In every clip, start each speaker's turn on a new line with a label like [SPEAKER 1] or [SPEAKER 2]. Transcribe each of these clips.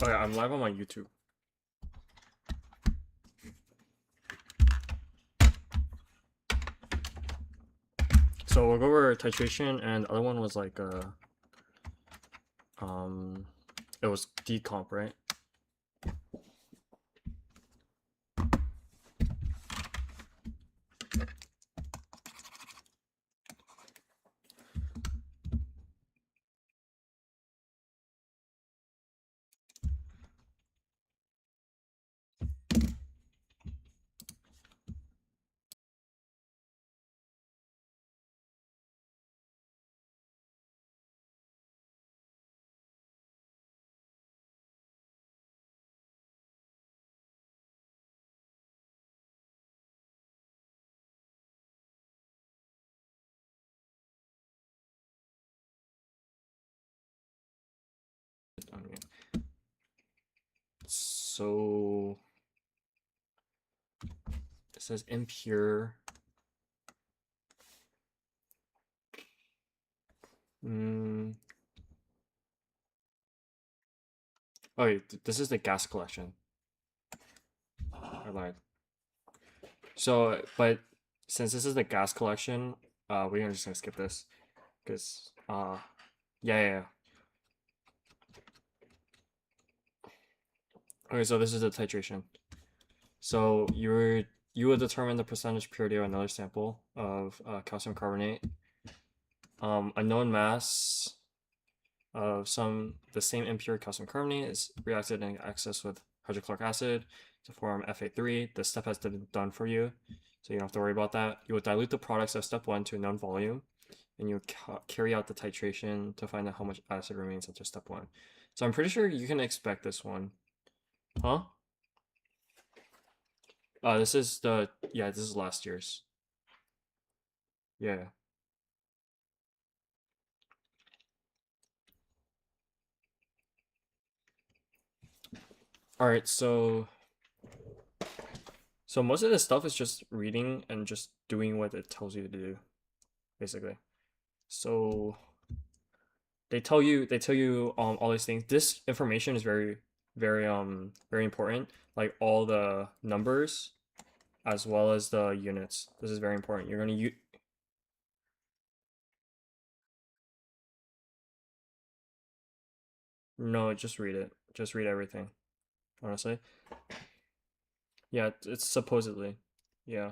[SPEAKER 1] Oh yeah, I'm live on my YouTube. So we'll go over titration, and the other one was like um, it was decomp, right? So it says impure. Oh wait, this is the gas collection. I lied. So, but since this is the gas collection, we're just gonna skip this because yeah. Okay, so this is the titration. So you would determine the percentage purity of another sample of calcium carbonate. A known mass of the same impure calcium carbonate is reacted in excess with hydrochloric acid to form Fa3. This step has been done for you, so you don't have to worry about that. You will dilute the products of step 1 to a known volume, and you carry out the titration to find out how much acid remains after step 1. So I'm pretty sure you can expect this one. Huh? This is this is last year's. Yeah. All right, so most of this stuff is just reading and just doing what it tells you to do, basically. So they tell you all these things. This information is very important. Like all the numbers as well as the units. This is very important. You're gonna use No, just read it. Just read everything. Honestly, yeah, it's supposedly, yeah,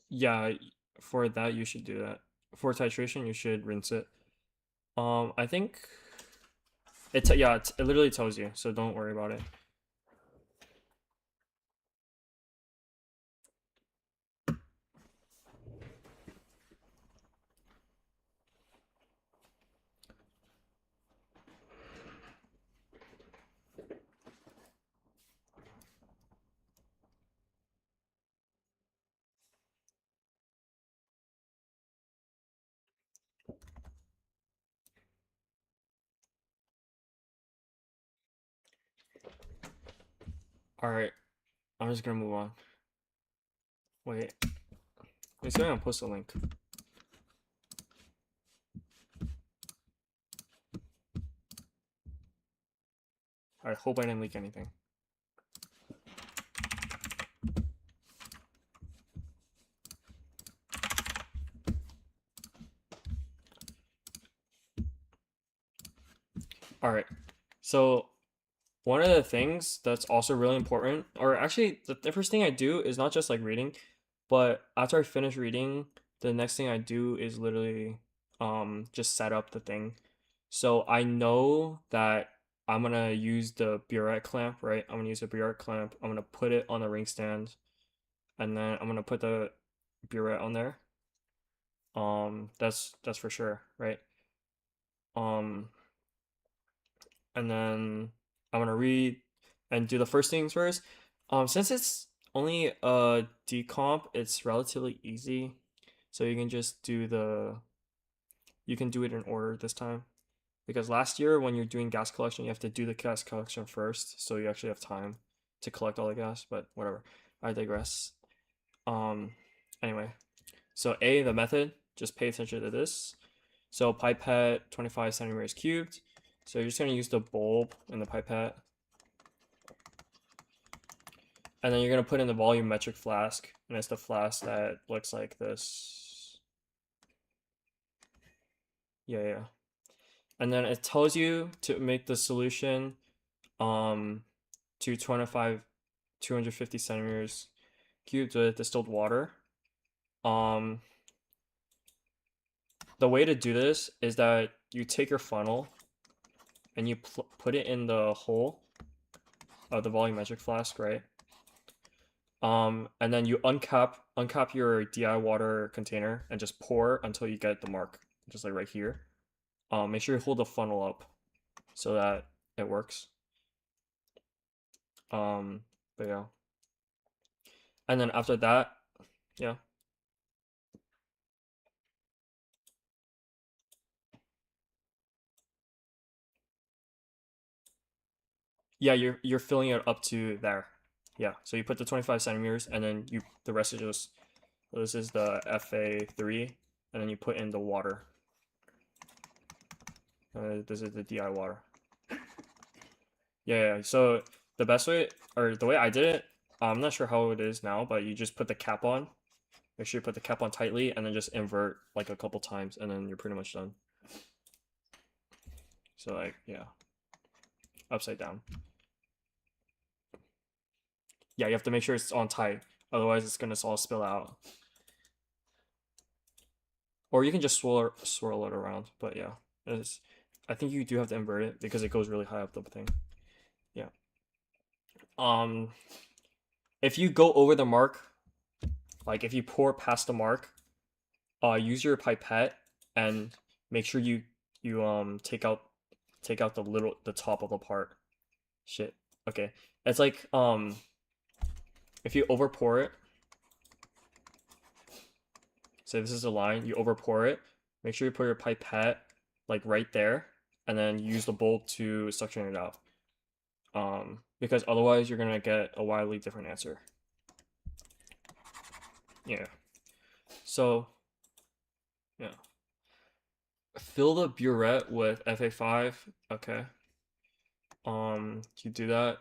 [SPEAKER 1] yeah. For that, you should do that. For titration, you should rinse it. I think it literally tells you, so don't worry about it. All right, I'm just gonna move on. Wait, it's gonna post a link. I hope I didn't leak anything. All right, so one of the things that's also really important, or actually the first thing I do is not just like reading, but after I finish reading, the next thing I do is literally just set up the thing. So I know that I'm gonna use the burette clamp, right? I'm gonna use a burette clamp. I'm gonna put it on the ring stand, and then I'm gonna put the burette on there. That's for sure, right? Um, and then I'm gonna read and do the first things first. Since it's only a decomp, it's relatively easy, so you can just do you can do it in order this time. because last year when you're doing gas collection, you have to do the gas collection first, so you actually have time to collect all the gas, but whatever. I digress. Anyway, so A, the method, just pay attention to this. So pipette 25 centimeters cubed. So you're just gonna use the bulb in the pipette. And then you're gonna put in the volumetric flask, and it's the flask that looks like this. Yeah. And then it tells you to make the solution to 250 centimeters cubed with distilled water. The way to do this is that you take your funnel and you put it in the hole of the volumetric flask, right? And then you uncap your DI water container and just pour until you get the mark, just like right here. Make sure you hold the funnel up so that it works. But yeah. And then after that, yeah. Yeah, you're filling it up to there. Yeah, so you put the 25 centimeters and then the rest is just, this is the FA3, and then you put in the water. This is the DI water. Yeah, so the best way, or the way I did it, I'm not sure how it is now, but you just put the cap on. Make sure you put the cap on tightly and then just invert like a couple times and then you're pretty much done. So like, yeah, upside down. Yeah, you have to make sure it's on tight, otherwise it's gonna all spill out. Or you can just swirl it around, but yeah, I think you do have to invert it because it goes really high up the thing. Yeah. If you go over the mark, like if you pour past the mark, use your pipette and make sure you take out the top of the part. Shit. Okay. It's like if you over pour it, say this is a line, you over pour it, make sure you put your pipette like right there and then use the bulb to suction it out. Because otherwise you're gonna get a wildly different answer. Yeah. So yeah. Fill the burette with FA5. Okay. You do that.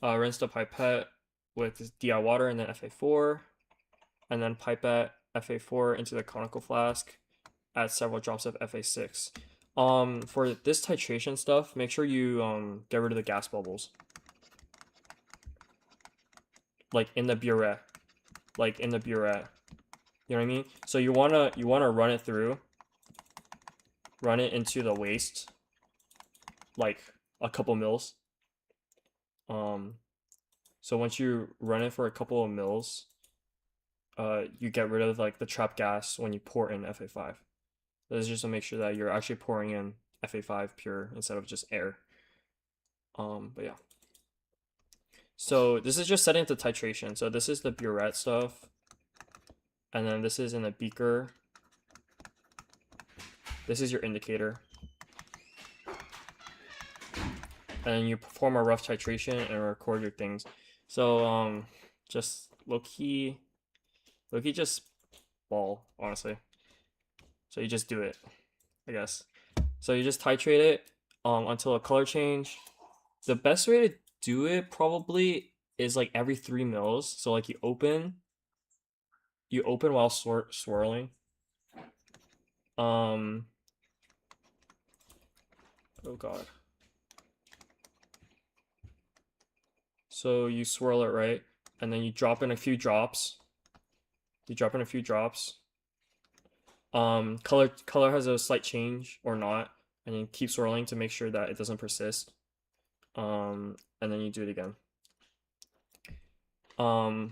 [SPEAKER 1] Rinse the pipette with DI water and then FA4, and then pipette FA4 into the conical flask. Add several drops of FA6. For this titration stuff, make sure you get rid of the gas bubbles. Like in the burette. You know what I mean? So you wanna run it through. Run it into the waste. Like a couple mils. So once you run it for a couple of mils, you get rid of like the trapped gas when you pour in FA5. This is just to make sure that you're actually pouring in FA5 pure instead of just air. But yeah. So this is just setting up the titration. So this is the burette stuff. And then this is in a beaker. This is your indicator. And then you perform a rough titration and record your things. So just low-key just ball, honestly. So you just do it, I guess. So you just titrate it until a color change. The best way to do it probably is like every 3 mils. So like you open while swirling. Oh god. So you swirl it, right? And then you drop in a few drops. Color has a slight change or not, and then keep swirling to make sure that it doesn't persist. And then you do it again. The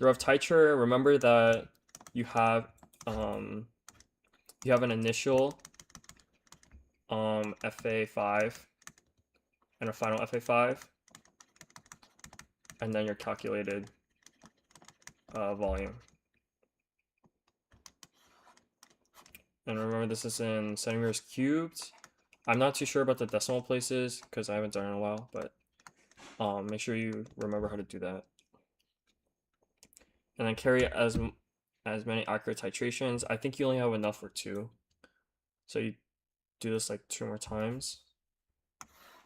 [SPEAKER 1] rough titrate, remember that you have an initial FA5 and a final FA5, and then your calculated volume. And remember, this is in centimeters cubed. I'm not too sure about the decimal places because I haven't done it in a while, but make sure you remember how to do that. And then carry as many accurate titrations. I think you only have enough for 2. So you do this like 2 more times.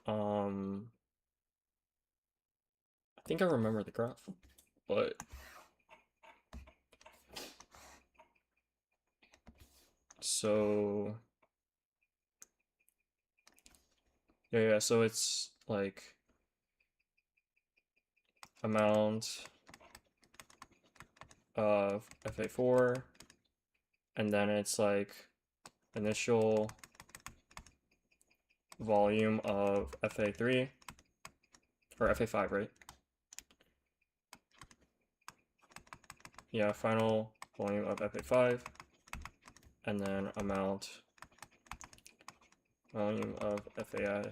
[SPEAKER 1] I think I remember the graph, but so yeah, so it's like amount of FA4, and then it's like initial volume of FA3 or FA5, right? Yeah, final volume of FA5, and then amount volume of FAI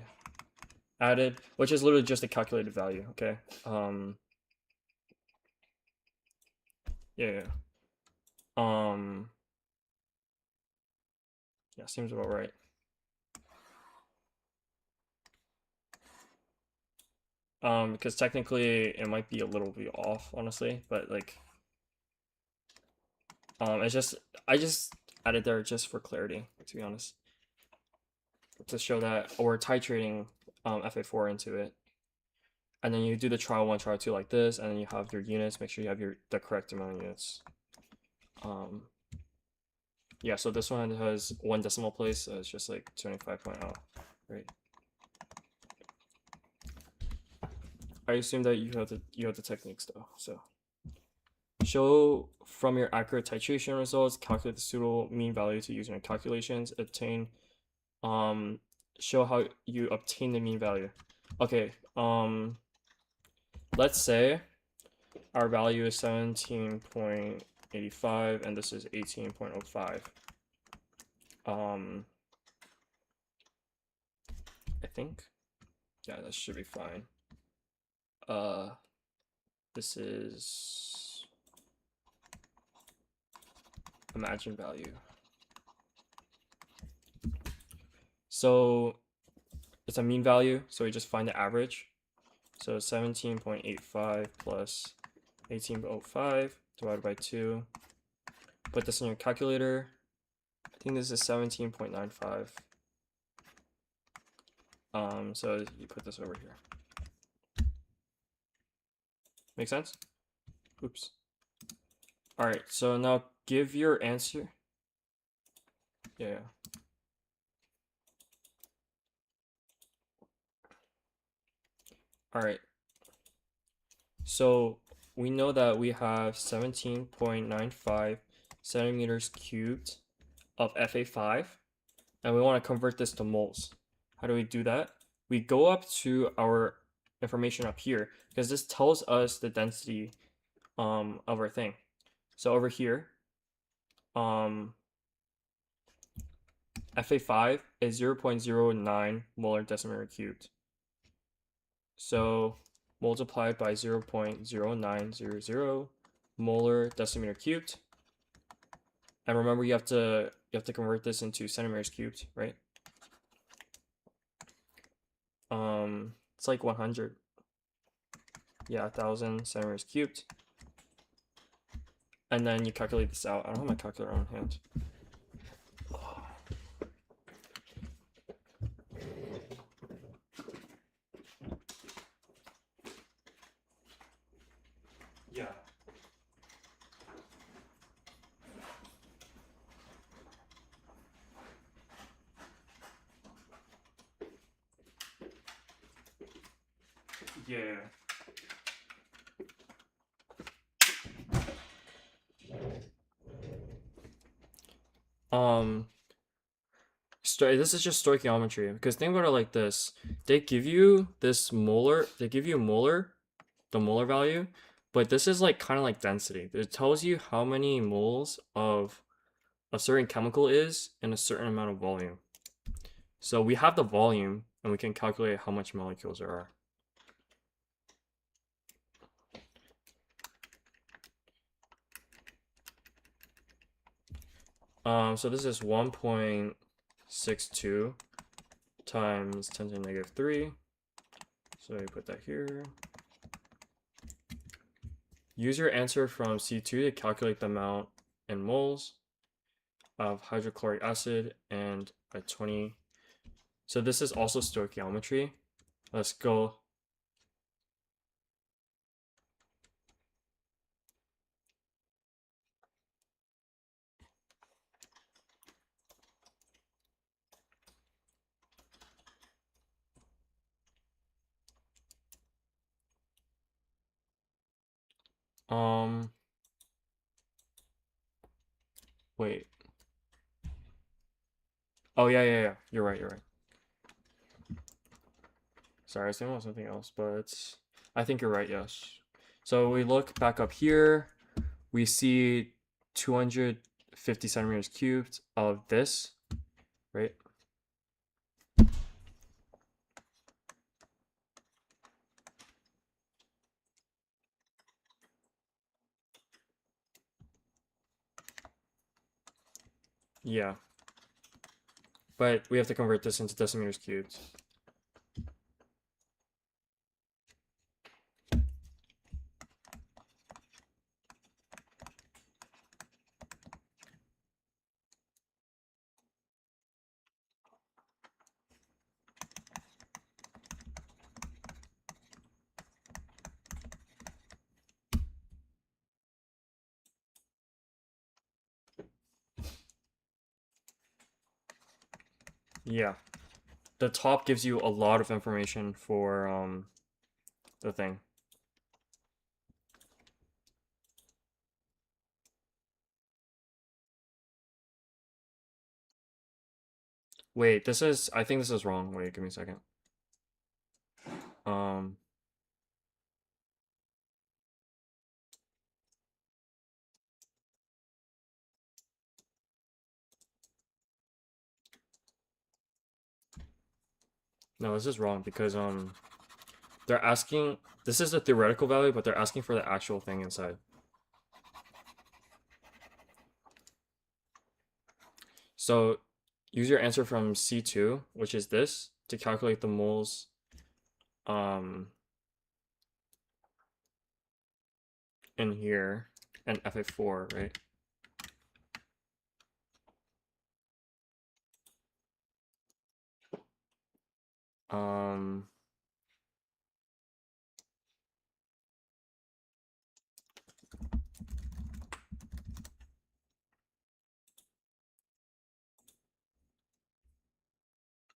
[SPEAKER 1] added, which is literally just a calculated value. Okay. Yeah. Yeah, seems about right. Because technically it might be a little bit off, honestly, but like, it's I just added there just for clarity, to be honest, to show that we're titrating FA4 into it, and then you do the trial 1, trial 2 like this, and then you have your units. Make sure you have the correct amount of units. Yeah, so this one has 1 decimal place, so it's just like 25.0, right? I assume that you have the techniques though. So show from your accurate titration results, calculate the pseudo mean value to use in your calculations, obtain show how you obtain the mean value. Okay, let's say our value is 17.85 and this is 18.05. I think, yeah, that should be fine. This is imagine value. So it's a mean value, so we just find the average. So 17.85 plus 18.05 divided by 2. Put this in your calculator. I think this is 17.95. So you put this over here. Make sense? Oops. All right, so now give your answer. Yeah. All right. So we know that we have 17.95 centimeters cubed of Fa5, and we want to convert this to moles. How do we do that? We go up to our information up here because this tells us the density of our thing. So over here, Fa5 is 0.09 molar decimeter cubed. So multiplied by 0.0900 molar decimeter cubed. And remember, you have to convert this into centimeters cubed, right? It's like 100. Yeah, 1,000 centimeters cubed. And then you calculate this out. I don't have my calculator on hand. Yeah. Yeah. This is just stoichiometry, because think about it like this. They give you this molar, the molar value, but this is like kind of like density. It tells you how many moles of a certain chemical is in a certain amount of volume. So we have the volume and we can calculate how much molecules there are. So this is 1.62 times 10 to the negative 3. So we put that here. Use your answer from C2 to calculate the amount in moles of hydrochloric acid and a 20. So this is also stoichiometry. Let's go. Um, Wait. Oh yeah. You're right. Sorry, I was thinking about something else, but I think you're right. Yes. So we look back up here. We see 250 centimeters cubed of this, right? Yeah. But we have to convert this into decimeters cubed. Yeah. The top gives you a lot of information for the thing. Wait, I think this is wrong. Wait, give me a second. Um, no, this is wrong because they're asking, this is the theoretical value, but they're asking for the actual thing inside. So use your answer from C2, which is this, to calculate the moles um in here and Fa4, right? Um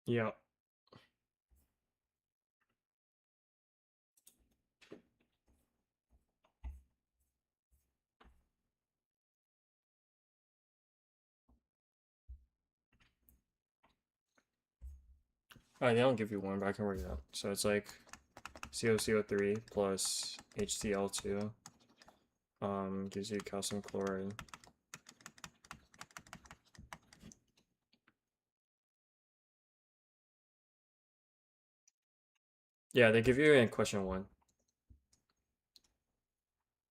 [SPEAKER 1] yeah. They don't give you one, but I can work it out. So it's like COCO3 plus HCl2 gives you calcium chloride. Yeah, they give you in question 1.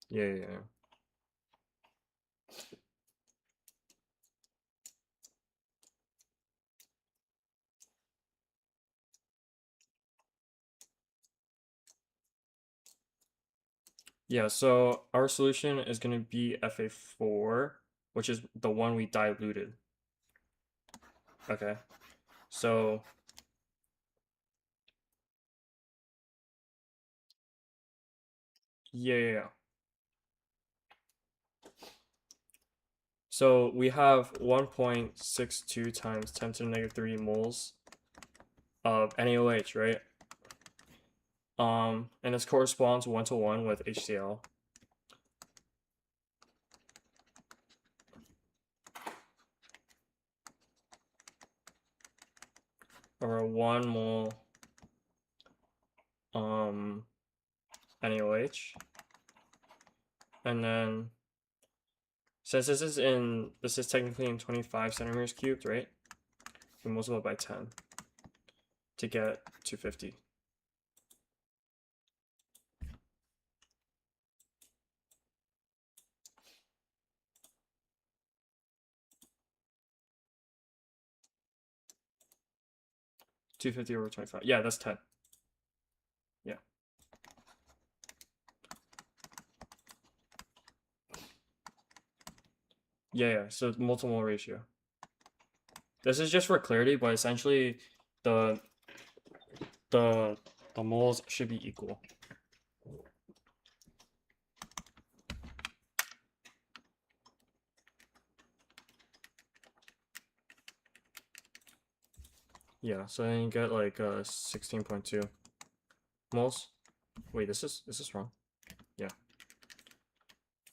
[SPEAKER 1] Yeah. Yeah, so our solution is going to be Fa4, which is the one we diluted. Okay. So yeah. So we have 1.62 times 10 to the negative 3 moles of NaOH, right? And this corresponds 1-to-1 with HCl. Or 1 mole NaOH. And then since this is technically in 25 centimeters cubed, right? We multiply by 10 to get 250. 250 over 25. Yeah, that's 10. Yeah. Yeah, so multimole ratio. This is just for clarity, but essentially the the the moles should be equal. Yeah, so then you get like 16.2 moles. Wait, this is wrong. Yeah.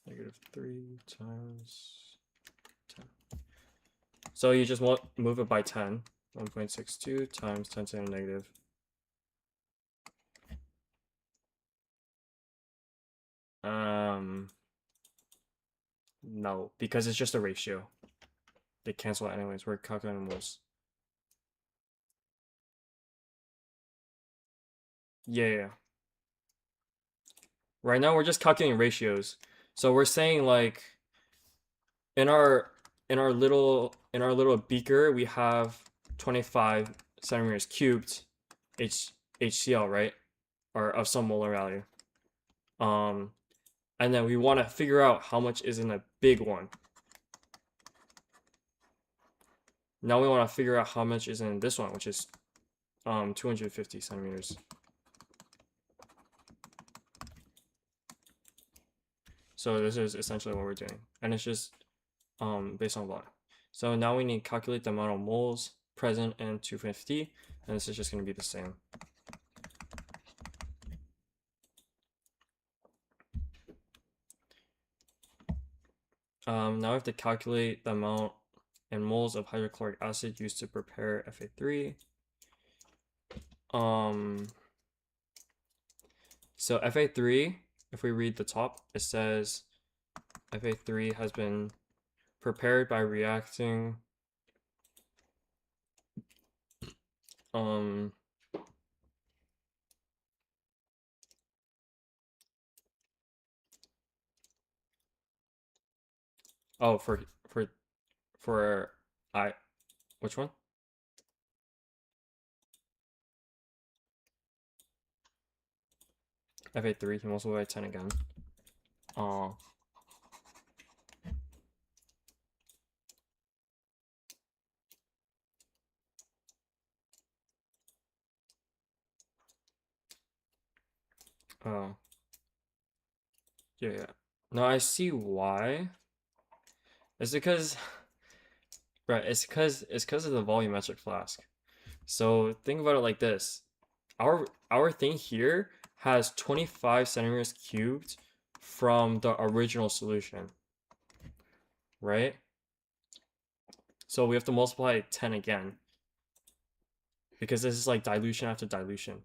[SPEAKER 1] -3 times 10. So you just move it by 10. 1.62 times 10 to the negative. No, because it's just a ratio. They cancel out anyways. We're calculating moles. Yeah. Right now we're just calculating ratios. So we're saying like in our little beaker we have 25 centimeters cubed HCl, right? Or of some molar value. And then we want to figure out how much is in a big one. Now we want to figure out how much is in this one, which is 250 centimeters. So this is essentially what we're doing, and it's just based on volume. So now we need to calculate the amount of moles present in 250, and this is just going to be the same. Now we have to calculate the amount in moles of hydrochloric acid used to prepare Fa3. So Fa3, if we read the top, it says Fa3 has been prepared by reacting oh, for which one? Fa3 can multiply by 10 again. Oh. Oh. Yeah. No, I see why. It's because right, it's because of the volumetric flask. So think about it like this. Our thing here has 25 centimeters cubed from the original solution. Right? So we have to multiply 10 again. Because this is like dilution after dilution.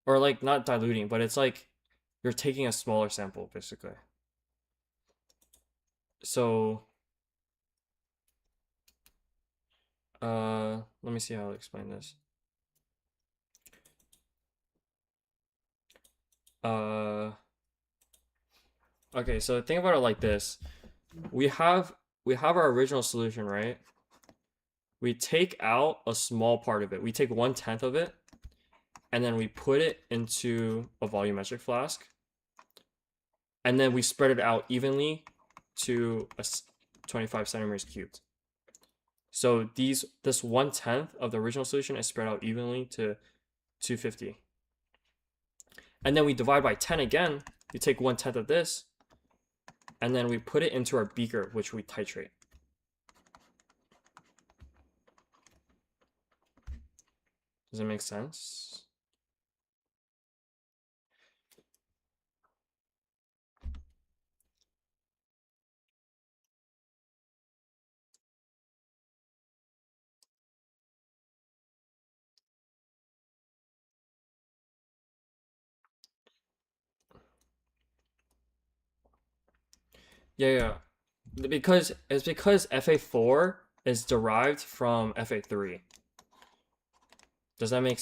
[SPEAKER 1] Or like not diluting, but it's like you're taking a smaller sample basically. So let me see how to explain this. Okay, so think about it like this. We have our original solution, right? We take out a small part of it. We take 1/10 of it, and then we put it into a volumetric flask, and then we spread it out evenly to 25 centimeters cubed. So this 1/10 of the original solution is spread out evenly to 250. And then we divide by 10 again. We take 1/10 of this, and then we put it into our beaker, which we titrate. Does it make sense? Yeah. Because Fa4 is derived from Fa3. Does that make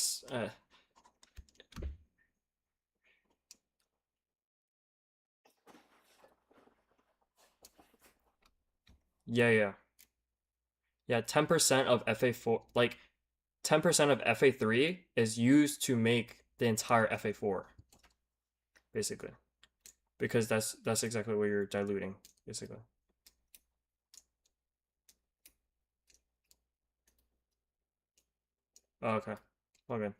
[SPEAKER 1] yeah. Yeah, 10% of Fa4, like 10% of Fa3 is used to make the entire Fa4, basically. Because that's exactly what you're diluting, basically. Oh, okay. Okay.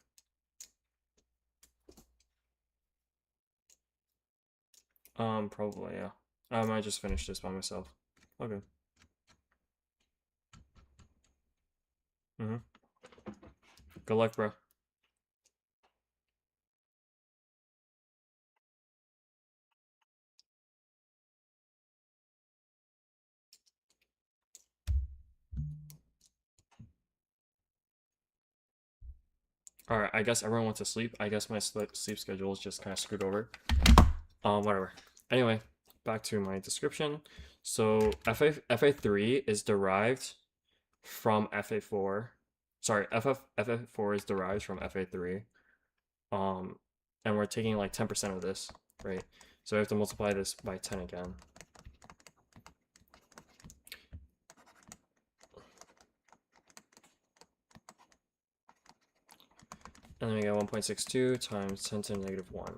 [SPEAKER 1] Probably, yeah. I might just finish this by myself. Okay. Mm-hmm. Good luck, bro. All right, I guess everyone went to sleep. I guess my sleep schedule is just kind of screwed over. Whatever. Anyway, back to my description. So FA3 is derived from FA4. Sorry, FA4 is derived from FA3. Um, and we're taking like 10% of this, right? So we have to multiply this by 10 again. And then we get 1.62 times 10 to the negative 1.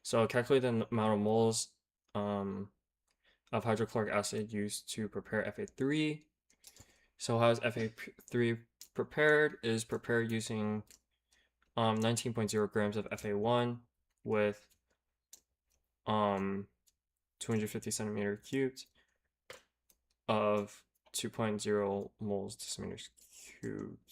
[SPEAKER 1] So calculate the amount of moles of hydrochloric acid used to prepare Fa3. So how is Fa3 prepared? Is prepared using 19.0 grams of Fa1 with 250 centimeter cubed of 2.0 moles decimeters cubed.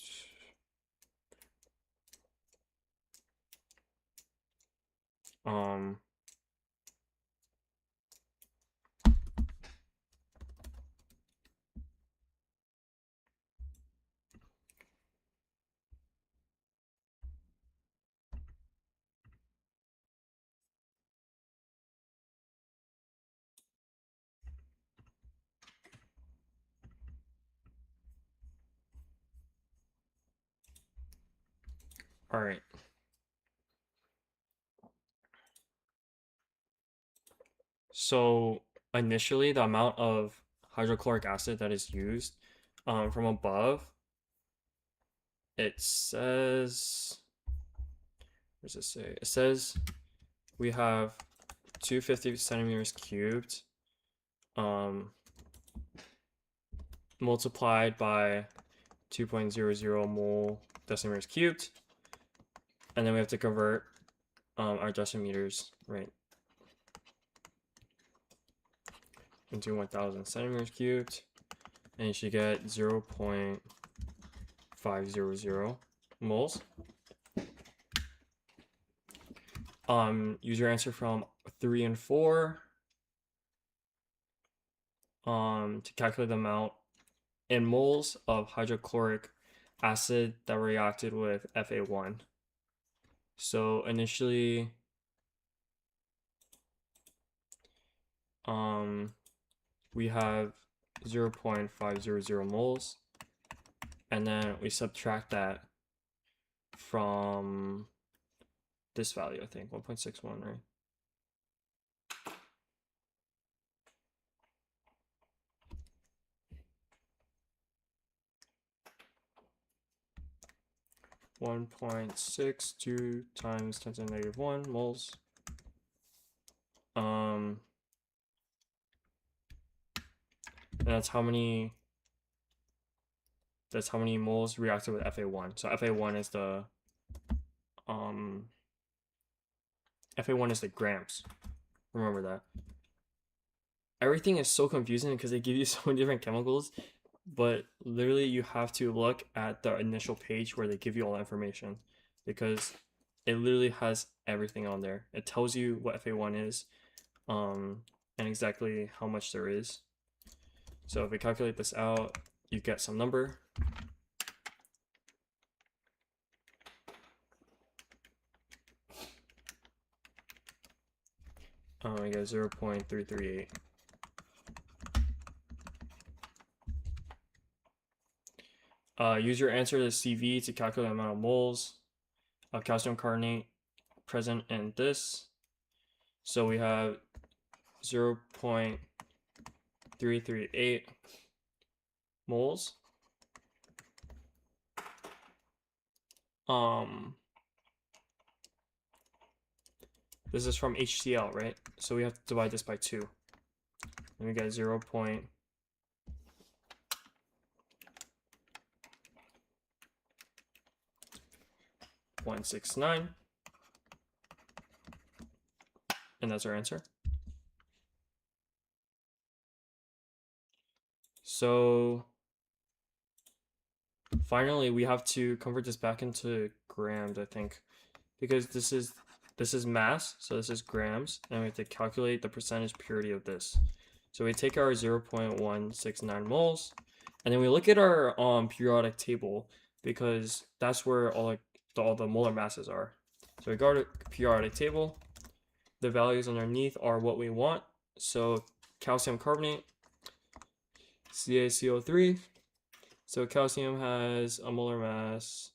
[SPEAKER 1] All right. So initially, the amount of hydrochloric acid that is used from above, it says, what does it say? It says we have 250 centimeters cubed multiplied by 2.00 mole decimeters cubed, and then we have to convert our decimeters, right, into 1000 centimeters cubed, and you should get 0.500 moles. Use your answer from 3 and 4 to calculate the amount in moles of hydrochloric acid that reacted with Fa1. So initially, we have 0.500 moles, and then we subtract that from this value, I think 1.61, right? (1.62 times 10 to the negative 1 moles). And that's how many moles reacted with Fa1. So Fa1 is the Fa1 is the grams. Remember that. Everything is so confusing because they give you so many different chemicals, but literally you have to look at the initial page where they give you all the information, because it literally has everything on there. It tells you what Fa1 is, and exactly how much there is. So if we calculate this out, you get some number. I get 0.338. Use your answer to CV to calculate the amount of moles of calcium carbonate present in this. So we have 0.338 0.338 moles. This is from HCl, right? So we have to divide this by 2. And we get 0.169. And that's our answer. So finally, we have to convert this back into grams, I think, because this is mass, so this is grams, and we have to calculate the percentage purity of this. So we take our 0.169 moles, and then we look at our periodic table, because that's where all the molar masses are. So we go to periodic table. The values underneath are what we want. So calcium carbonate, CaCO3. So calcium has a molar mass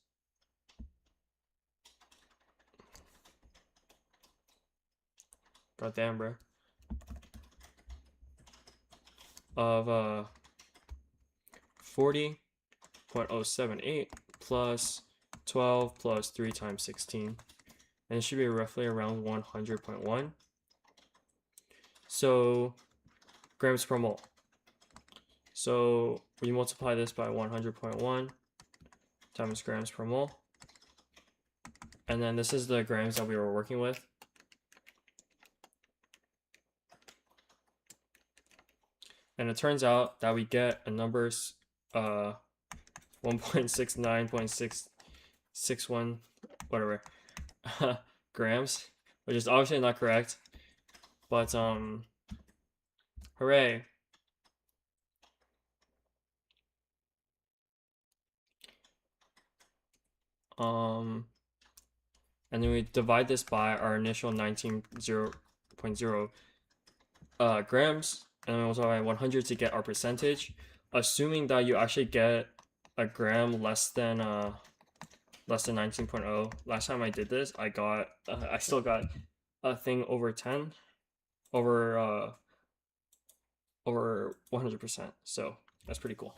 [SPEAKER 1] goddamn, bro, of 40.078 plus 12 plus 3 times 16, and it should be roughly around 100.1. So grams per mole. So we multiply this by 100.1 times grams per mole, and then this is the grams that we were working with. And it turns out that we get a number 1.69.661 whatever grams, which is obviously not correct, but hooray. And then we divide this by our initial 19.0 grams, and we multiply by 100 to get our percentage, assuming that you actually get a gram less than 19.0. Last time I did this, I got I still got a thing over 10, over 100%. So that's pretty cool.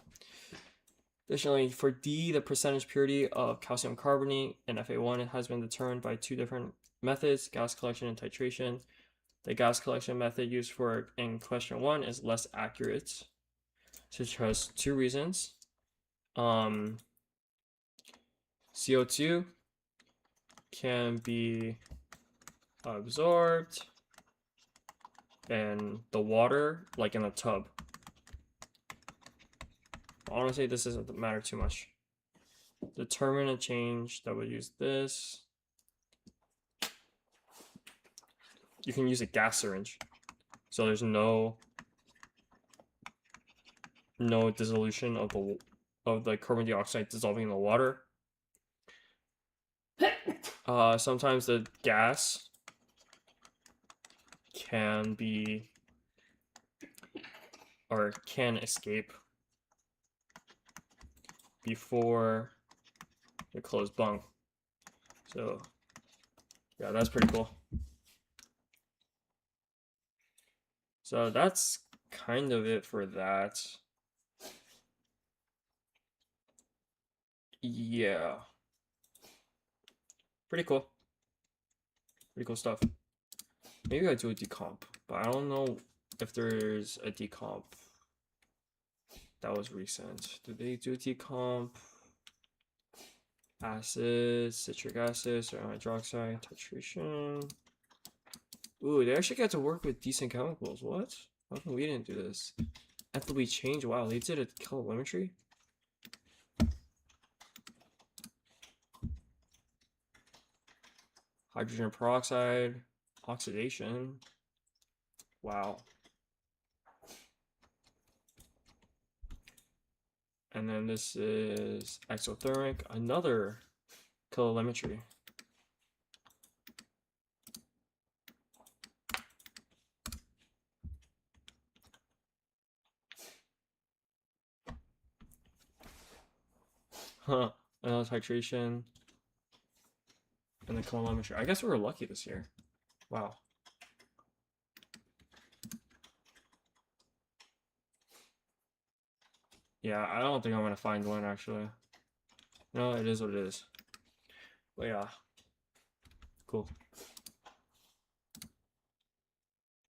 [SPEAKER 1] Additionally, for D, the percentage purity of calcium carbonate in Fa1 has been determined by 2 different methods: gas collection and titration. The gas collection method used in question 1 is less accurate, which has 2 reasons. CO2 can be absorbed in the water, like in a tub. Honestly, this doesn't matter too much. Determine a change that would use this. You can use a gas syringe, so there's no dissolution of the carbon dioxide dissolving in the water. Sometimes the gas can escape before the closed bung. So yeah, that's pretty cool. So that's kind of it for that. Yeah. Pretty cool. Pretty cool stuff. Maybe I do a decomp, but I don't know if there's a decomp that was recent. Did they do decomp? Acid, citric acid, sodium hydroxide, titration. Ooh, they actually got to work with decent chemicals. What? How come we didn't do this? Ethylene change. Wow, they did a calorimetry. Hydrogen peroxide, oxidation. Wow. And then this is exothermic, another calorimetry. Huh, another titration. And the calorimetry. I guess we were lucky this year. Wow. Yeah, I don't think I'm gonna find one actually. No, it is what it is. But yeah, cool.